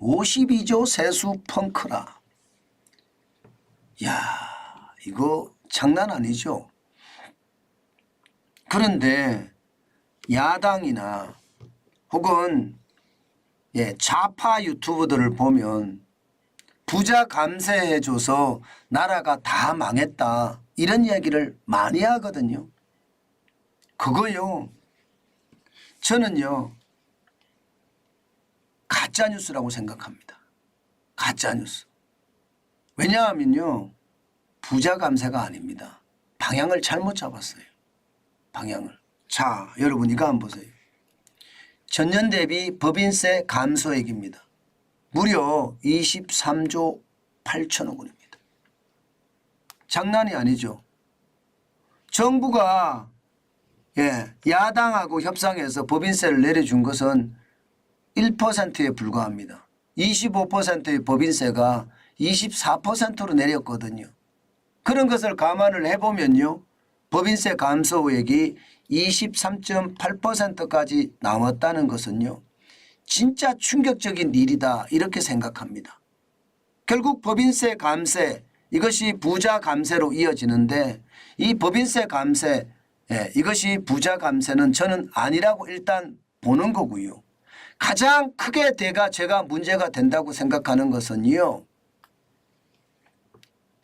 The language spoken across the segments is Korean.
52조 세수 펑크라. 야, 이거 장난 아니죠. 그런데 야당이나 혹은 좌파 유튜브들을 보면 부자 감세해줘서 나라가 다 망했다 이런 이야기를 많이 하거든요. 그거요, 저는요 가짜뉴스라고 생각합니다. 가짜뉴스. 왜냐하면요, 부자 감세가 아닙니다. 방향을 잘못 잡았어요. 방향을. 자, 여러분 이거 한번 보세요. 전년 대비 법인세 감소액입니다. 무려 23조 8천억 원입니다. 장난이 아니죠. 정부가 야당하고 협상해서 법인세를 내려준 것은 1%에 불과합니다. 25%의 법인세가 24%로 내렸거든요. 그런 것을 감안을 해보면요, 법인세 감소액이 23.8%까지 나왔다는 것은요, 진짜 충격적인 일이다 이렇게 생각합니다. 결국 법인세 감세, 이것이 부자 감세로 이어지는데 이 법인세 감세, 이것이 부자 감세는 저는 아니라고 일단 보는 거고요. 가장 크게 제가 문제가 된다고 생각하는 것은요,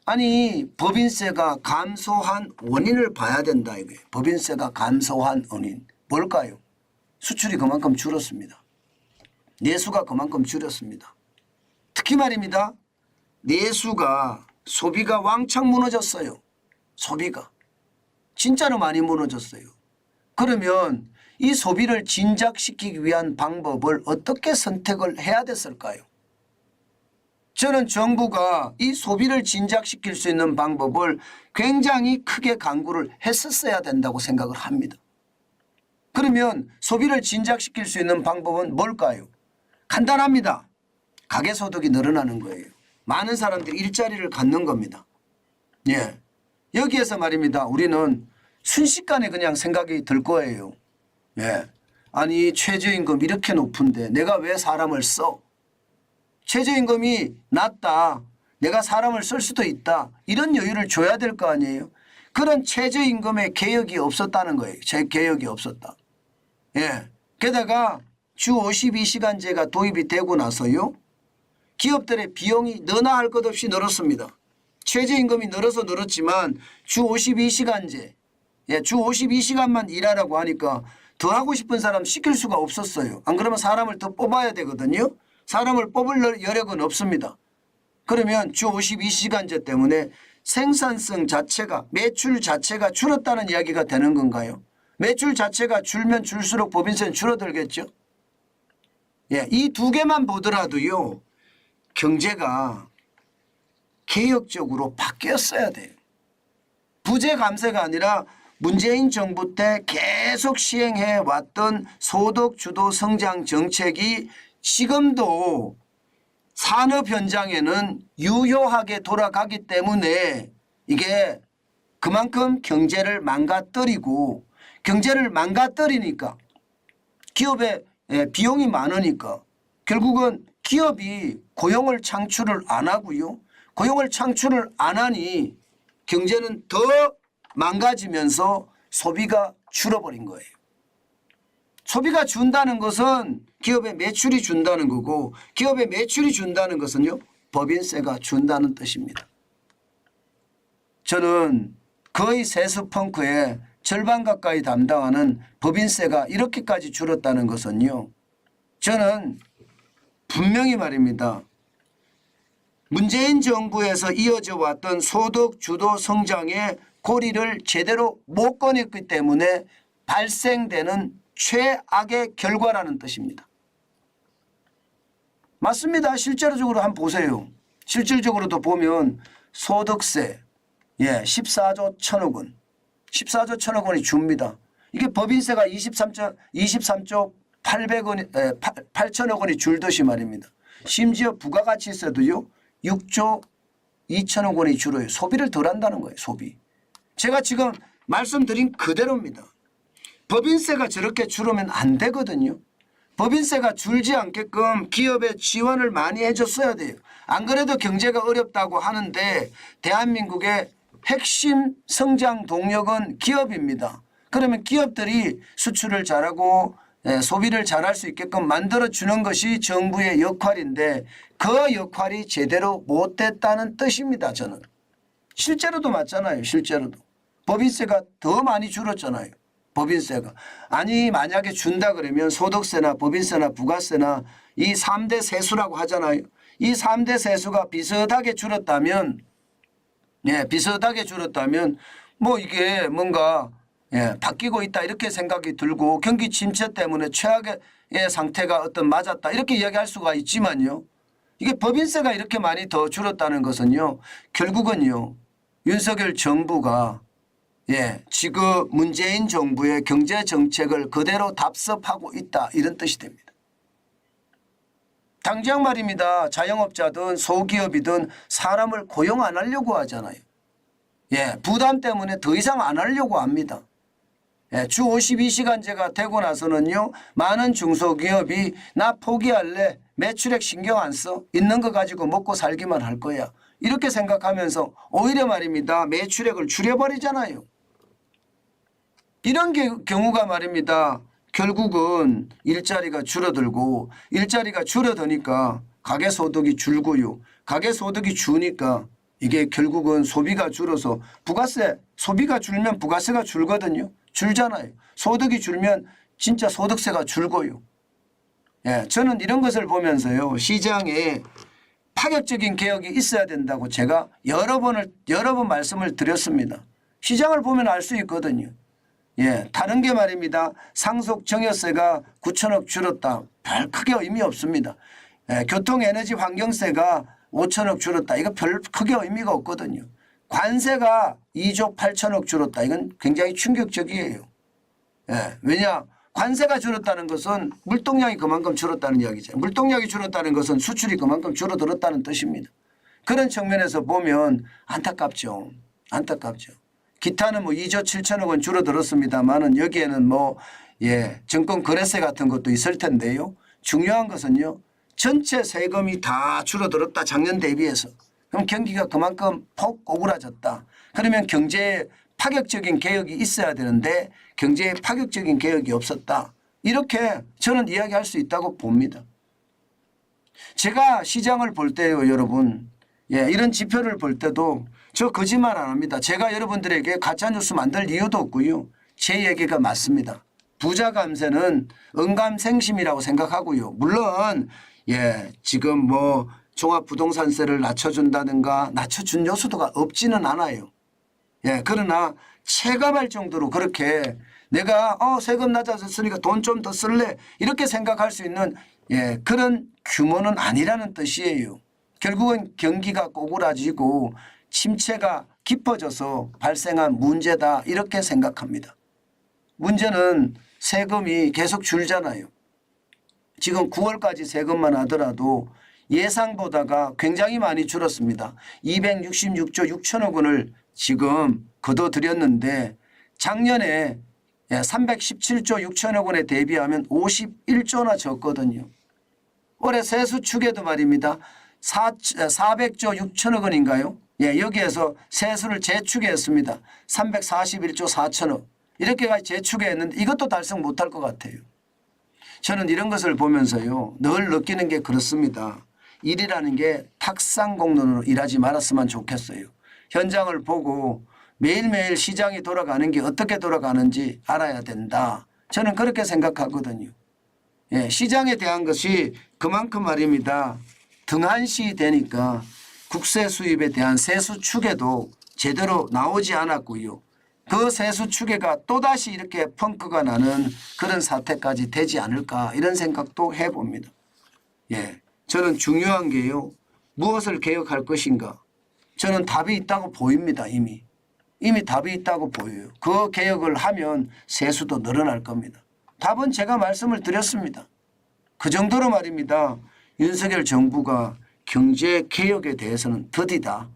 아니 법인세가 감소한 원인을 봐야 된다 이거예요. 법인세가 감소한 원인 뭘까요? 수출이 그만큼 줄었습니다. 내수가 그만큼 줄였습니다. 특히 말입니다, 내수가, 소비가 왕창 무너졌어요. 소비가 진짜로 많이 무너졌어요. 그러면 이 소비를 진작시키기 위한 방법을 어떻게 선택을 해야 됐을까요? 저는 정부가 이 소비를 진작시킬 수 있는 방법을 굉장히 크게 강구를 했었어야 된다고 생각을 합니다. 그러면 소비를 진작시킬 수 있는 방법은 뭘까요? 간단합니다. 가계소득이 늘어나는 거예요. 많은 사람들이 일자리를 갖는 겁니다. 여기에서 말입니다, 우리는 순식간에 그냥 생각이 들 거예요. 아니 최저임금 이렇게 높은데 내가 왜 사람을 써? 최저임금이 낮다, 내가 사람을 쓸 수도 있다, 이런 여유를 줘야 될 거 아니에요. 그런 최저임금의 개혁이 없었다는 거예요. 개혁이 없었다. 게다가 주 52시간제가 도입이 되고 나서요, 기업들의 비용이 너나 할 것 없이 늘었습니다. 최저임금이 늘었지만 주 52시간제, 주 52시간만 일하라고 하니까 더 하고 싶은 사람 시킬 수가 없었어요. 안 그러면 사람을 더 뽑아야 되거든요. 사람을 뽑을 여력은 없습니다. 그러면 주 52시간제 때문에 생산성 자체가, 매출 자체가 줄었다는 이야기가 되는 건가요? 매출 자체가 줄면 줄수록 법인세는 줄어들겠죠. 이 두 개만 보더라도요, 경제가 개혁적으로 바뀌었어야 돼요. 부재 감세가 아니라 문재인 정부 때 계속 시행해 왔던 소득 주도 성장 정책이 지금도 산업 현장에는 유효하게 돌아가기 때문에 이게 그만큼 경제를 망가뜨리고, 경제를 망가뜨리니까 기업의 비용이 많으니까 결국은 기업이 고용을 창출을 안 하고요, 고용을 창출을 안 하니 경제는 더 망가지면서 소비가 줄어버린 거예요. 소비가 준다는 것은 기업의 매출이 준다는 거고, 기업의 매출이 준다는 것은요, 법인세가 준다는 뜻입니다. 저는 거의 세수 펑크의 절반 가까이 담당하는 법인세가 이렇게까지 줄었다는 것은요, 저는 분명히 말입니다, 문재인 정부에서 이어져 왔던 소득 주도 성장의 고리를 제대로 못 꺼냈기 때문에 발생되는 최악의 결과라는 뜻입니다. 맞습니다. 실제적으로 한번 보세요. 실질적으로도 보면 소득세 14조 1천억 원, 14조 1천억 원이 줍니다. 이게 법인세가 23조 8천억 원이 줄듯이 말입니다. 심지어 부가가치세도요 6조 2천억 원이 줄어요. 소비를 덜 한다는 거예요. 소비. 제가 지금 말씀드린 그대로입니다. 법인세가 저렇게 줄으면 안 되거든요. 법인세가 줄지 않게끔 기업에 지원을 많이 해줬어야 돼요. 안 그래도 경제가 어렵다고 하는데 대한민국의 핵심 성장 동력은 기업입니다. 그러면 기업들이 수출을 잘하고 소비를 잘할 수 있게끔 만들어주는 것이 정부의 역할인데 그 역할이 제대로 못됐다는 뜻입니다. 저는. 실제로도 맞잖아요. 실제로도. 법인세가 더 많이 줄었잖아요. 법인세가. 아니 만약에 준다 그러면 소득세나 법인세나 부가세나 이 3대 세수라고 하잖아요. 이 3대 세수가 비슷하게 줄었다면 비슷하게 줄었다면 뭐 이게 뭔가 바뀌고 있다 이렇게 생각이 들고 경기 침체 때문에 최악의 상태가 어떤 맞았다 이렇게 이야기할 수가 있지만요. 이게 법인세가 이렇게 많이 더 줄었다는 것은요. 결국은요. 윤석열 정부가 지금 문재인 정부의 경제 정책을 그대로 답습하고 있다 이런 뜻이 됩니다. 당장 말입니다. 자영업자든 소기업이든 사람을 고용 안 하려고 하잖아요. 부담 때문에 더 이상 안 하려고 합니다. 주 52시간제가 되고 나서는요. 많은 중소기업이 나 포기할래. 매출액 신경 안 써. 있는 거 가지고 먹고 살기만 할 거야. 이렇게 생각하면서 오히려 말입니다. 매출액을 줄여버리잖아요. 이런 경우가 말입니다. 결국은 일자리가 줄어들고 일자리가 줄어드니까 가계소득이 줄고요. 가계소득이 주니까 이게 결국은 소비가 줄어서 부가세 소비가 줄면 부가세가 줄거든요. 줄잖아요. 소득이 줄면 진짜 소득세가 줄고요. 저는 이런 것을 보면서요. 시장에 파격적인 개혁이 있어야 된다고 제가 여러 번 말씀을 드렸습니다. 시장을 보면 알 수 있거든요. 다른 게 말입니다. 상속 증여세가 9천억 줄었다. 별 크게 의미 없습니다. 교통 에너지 환경세가 5천억 줄었다. 이거 별 크게 의미가 없거든요. 관세가 2조 8천억 줄었다. 이건 굉장히 충격적이에요. 왜냐? 관세가 줄었다는 것은 물동량이 그만큼 줄었다는 이야기죠. 물동량이 줄었다는 것은 수출이 그만큼 줄어들었다는 뜻입니다. 그런 측면에서 보면 안타깝죠. 안타깝죠. 기타는 뭐 2조 7천억 원 줄어들었습니다만은 여기에는 정권 거래세 같은 것도 있을 텐데요. 중요한 것은요. 전체 세금이 다 줄어들었다. 작년 대비해서. 그럼 경기가 그만큼 폭 오그라졌다. 그러면 경제에 파격적인 개혁이 있어야 되는데 경제에 파격적인 개혁이 없었다. 이렇게 저는 이야기할 수 있다고 봅니다. 제가 시장을 볼 때요. 여러분. 이런 지표를 볼 때도 저 거짓말 안 합니다. 제가 여러분들에게 가짜뉴스 만들 이유도 없고요. 제 얘기가 맞습니다. 부자 감세는 언감생심이라고 생각하고요. 물론 지금 뭐 종합부동산세를 낮춰준다든가 낮춰준 요소가 없지는 않아요. 그러나 체감할 정도로 그렇게 내가 세금 낮아졌으니까 돈 좀 더 쓸래 이렇게 생각할 수 있는 그런 규모는 아니라는 뜻이에요. 결국은 경기가 꼬그라지고 침체가 깊어져서 발생한 문제다 이렇게 생각합니다. 문제는 세금이 계속 줄잖아요. 지금 9월까지 세금만 하더라도 예상보다가 굉장히 많이 줄었습니다. 266조 6천억 원을 지금 거둬들였는데 작년에 317조 6천억 원에 대비하면 51조나 적거든요. 올해 세수 축에도 말입니다. 400조 6천억 원인가요? 여기에서 세수를 재추계했습니다. 341조 4천억. 이렇게까지 재추계했는데 이것도 달성 못할 것 같아요. 저는 이런 것을 보면서요. 늘 느끼는 게 그렇습니다. 일이라는 게 탁상공론으로 일하지 말았으면 좋겠어요. 현장을 보고 매일매일 시장이 돌아가는 게 어떻게 돌아가는지 알아야 된다. 저는 그렇게 생각하거든요. 시장에 대한 것이 그만큼 말입니다. 등한시 되니까 국세 수입에 대한 세수 추계도 제대로 나오지 않았고요. 그 세수 추계가 또다시 이렇게 펑크가 나는 그런 사태까지 되지 않을까 이런 생각도 해봅니다. 저는 중요한 게요. 무엇을 개혁할 것인가. 저는 답이 있다고 보입니다. 이미 답이 있다고 보여요. 그 개혁을 하면 세수도 늘어날 겁니다. 답은 제가 말씀을 드렸습니다. 그 정도로 말입니다. 윤석열 정부가 경제 개혁에 대해서는 더디다.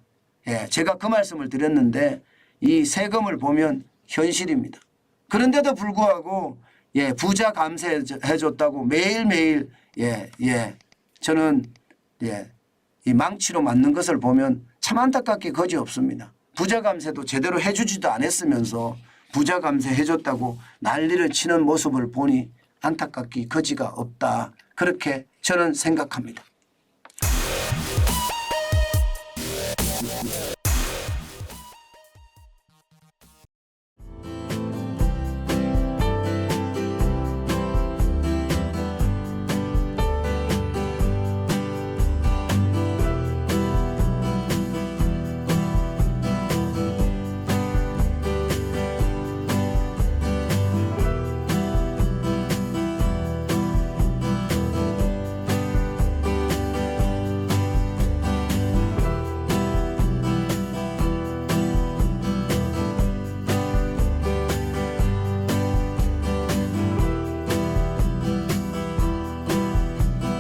제가 그 말씀을 드렸는데 이 세금을 보면 현실입니다. 그런데도 불구하고 예, 부자 감세해줬다고 매일매일 저는 이 망치로 맞는 것을 보면 참 안타깝게 거지 없습니다. 부자 감세도 제대로 해주지도 않았으면서 부자 감세해줬다고 난리를 치는 모습을 보니 안타깝게 거지가 없다. 그렇게 저는 생각합니다.